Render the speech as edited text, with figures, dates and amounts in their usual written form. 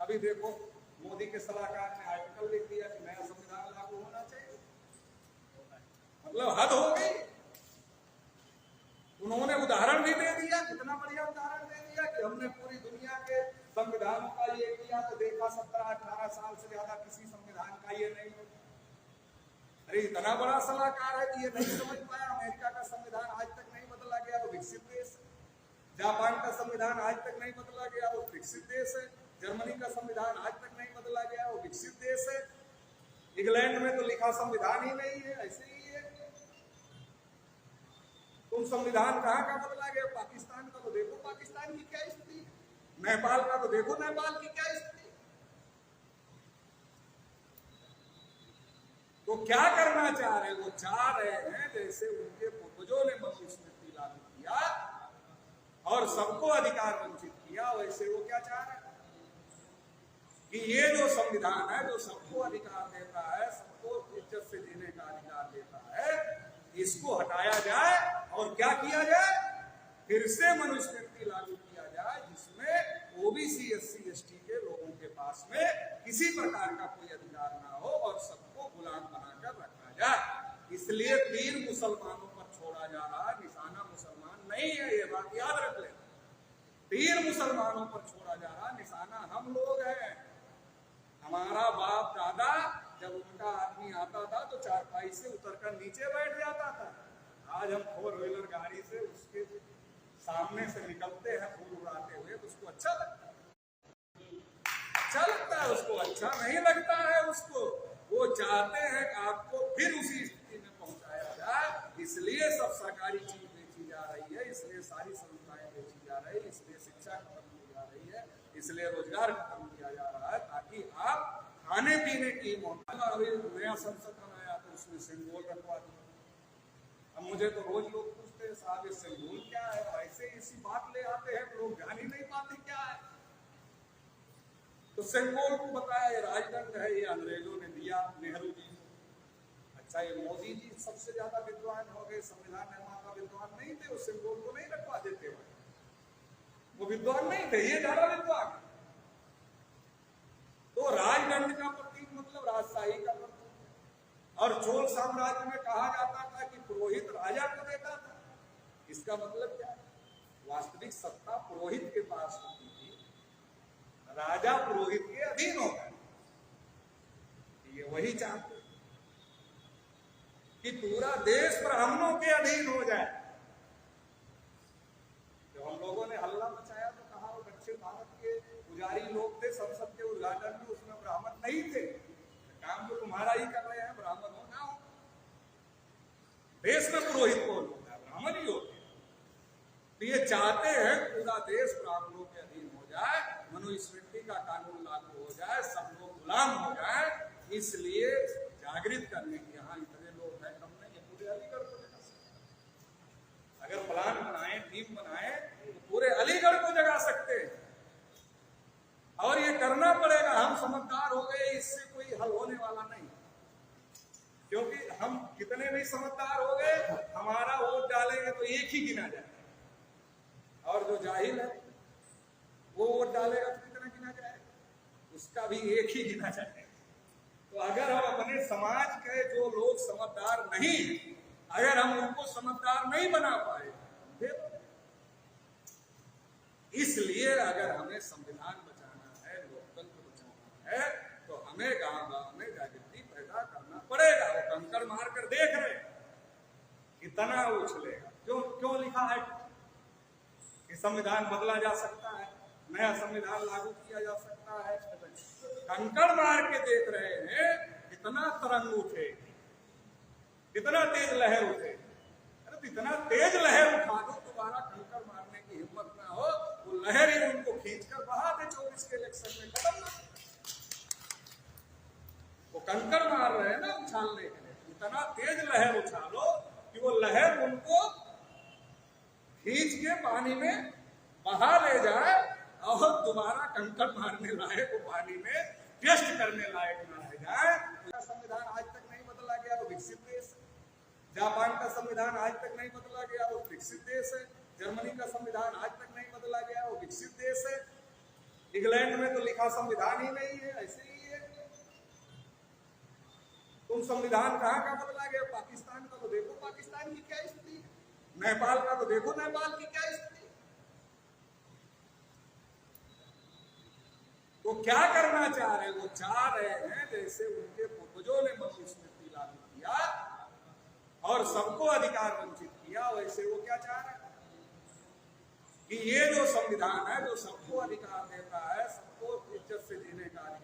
अभी देखो मोदी के सलाहकार ने आर्टिकल लिख दिया कि नया संविधान लागू होना चाहिए। मतलब हद हो गई। उन्होंने उदाहरण भी दे दिया, कितना बढ़िया उदाहरण दे दिया कि हमने पूरी दुनिया के संविधानों का ये किया तो देखा 17-18 साल से ज्यादा किसी संविधान का ये नहीं हो। अरे इतना बड़ा सलाहकार है कि ये नहीं समझ पाया अमेरिका का संविधान आज तक नहीं बदला गया, वो विकसित देश है। जापान का संविधान आज तक नहीं बदला गया, वो विकसित देश है। जर्मनी का संविधान आज तक नहीं बदला गया, वो विकसित देश है। इंग्लैंड में तो लिखा संविधान ही नहीं है, ऐसे ही है। तुम संविधान कहाँ का बदला गया? पाकिस्तान का तो देखो पाकिस्तान की क्या स्थिति, नेपाल का तो देखो नेपाल की क्या स्थिति। तो क्या करना चाह रहे? वो चाह रहे हैं जैसे उनके पूर्वजों ने मनुस्मृति लागू किया और सबको अधिकार वंचित किया, वैसे वो क्या चाह रहे हैं कि ये जो संविधान है जो सबको अधिकार देता है, सबको इज्जत से जीने का अधिकार देता है, इसको हटाया जाए और क्या किया जाए? फिर से मनुस्मृति लागू किया जाए जिसमें ओबीसी एससी एसटी के लोगों के पास में किसी प्रकार का कोई अधिकार ना हो और सबको गुलाम बनाकर रखा जाए। इसलिए तीर मुसलमानों पर छोड़ा जा रहा है, निशाना मुसलमान नहीं है, ये बात याद रख लेना। तीर मुसलमानों पर छोड़ा जा रहा, निशाना हम लोग हैं। हमारा बाप दादा जब उनका आदमी आता था तो चारपाई से उतरकर नीचे बैठ जाता था। आज हम 4 व्हीलर गाड़ी से उसके सामने से निकलते हैं फूल उड़ाते हुए, तो उसको अच्छा लगता है? अच्छा लगता है उसको? अच्छा नहीं लगता है उसको। वो चाहते हैं कि आपको फिर उसी स्थिति में पहुंचाया जाए। इसलिए सब सरकारी चीज बेची जा रही है, इसलिए सारी संस्थाएं बेची जा रही है, इसलिए शिक्षा खत्म की जा रही है, इसलिए रोजगार खत्म किया जा रहा है, ताकि आप खाने पीने की अभी नया संसद बनाया तो उसमें सिंबल रखवा दिया। अब मुझे तो रोज लोग पूछते हैं साहब ये सिंबल क्या है, ऐसे इसी बात ले आते हैं लोग जान ही नहीं पाते क्या है। तो सिंबल को बताया ये राजदंड है, ये अंग्रेजों ने दिया नेहरू जी। अच्छा ये मोदी जी सबसे ज्यादा विद्वान हो गए, संविधान निर्माता विद्वान नहीं थे, उस सिंबल को नहीं रखवा देते, वो विद्वान नहीं थे, ये ज्यादा विद्वान। तो राजदंड का प्रतीक मतलब राजशाही का प्रतीक। और चोल साम्राज्य में कहा जाता था कि पुरोहित राजा को देता था। इसका मतलब क्या है? वास्तविक सत्ता पुरोहित के पास होती थी, राजा पुरोहित के अधीन होता है। ये वही चाहते कि पूरा देश ब्राह्मणों के अधीन हो जाए। जब हम लोगों ने हल्ला मचाया तो कहा वो दक्षिण भारत के पुजारी लोग थे संसद के उद्घाटन में, उसमें ब्राह्मण नहीं थे। काम तो तुम्हारा ही कर रहे हैं, ब्राह्मण हो ना हो। देश में पुरोहित कौन होता है? ब्राह्मण ही होते हैं। तो ये चाहते हैं पूरा देश ब्राह्मणों के अधीन हो जाए, मनुस्मृति का कानून लागू हो जाए, सब लोग गुलाम हो जाए। इसलिए जागृत करने की यहाँ इतने लोग हैं, कम नहीं, पूरे अलीगढ़ को जगा सकते। अगर प्लान बनाए, टीम बनाए तो पूरे अलीगढ़ को जगा सकते हैं। और ये करना पड़ेगा। हम समझदार हो गए, इससे कोई हल होने वाला नहीं, क्योंकि हम कितने भी समझदार हो गए, हमारा वोट डालेंगे तो एक ही गिना जाएगा, और जो जाहिल है वो वोट डालेगा तो कितना गिना जाएगा, उसका भी एक ही गिना जाएगा। तो अगर हम अपने समाज के जो लोग समझदार नहीं, अगर हम उनको समझदार नहीं बना पाए, इसलिए अगर हमें संविधान बचाना है, लोकतंत्र बचाना है, तो हमें गांव-गांव में जागृति पैदा करना पड़ेगा। वो कंकड़ मार कर देख रहे कितना उछलेगा। क्यों लिखा है कि संविधान बदला जा सकता है, नया संविधान लागू किया जा सकता है? कंकड़ मार के देख रहे हैं कितना तरंग उठे, कितना तेज लहर उठे। अरे इतना तेज लहर उठा दो, दोबारा कंकड़ मारने की हिम्मत ना हो, वो लहर ही उनको खींचकर बहा दे 24 के इलेक्शन में, खत्म ना। वो कंकड़ मार रहे हैं ना उछालने के लिए, इतना तेज लहर उछालो कि वो लहर उनको खींच के पानी में बहा ले जाए और दोबारा कंकड़ मारने लायक वो पानी में टेस्ट करने लायक ना रह जाए। संविधान आज तक नहीं बदला गया, वो विकसित देश है। जापान का संविधान आज तक नहीं बदला गया, वो विकसित देश है। जर्मनी का संविधान आज तक नहीं बदला गया, वो विकसित देश है। इंग्लैंड में तो लिखा संविधान ही नहीं है, ऐसे ही है। तुम संविधान कहाँ का बदला गया? पाकिस्तान का तो देखो पाकिस्तान की क्या स्थिति है, नेपाल का तो देखो नेपाल की क्या स्थिति है। तो क्या करना चाह रहे हैं? वो चाह रहे हैं जैसे उनके पूर्वजों ने मनुस्मृति लागू किया और सबको अधिकार वंचित किया, वैसे वो क्या चाह रहे हैं कि ये जो संविधान है जो सबको अधिकार देता है, सबको इज्जत से जीने का अधिकार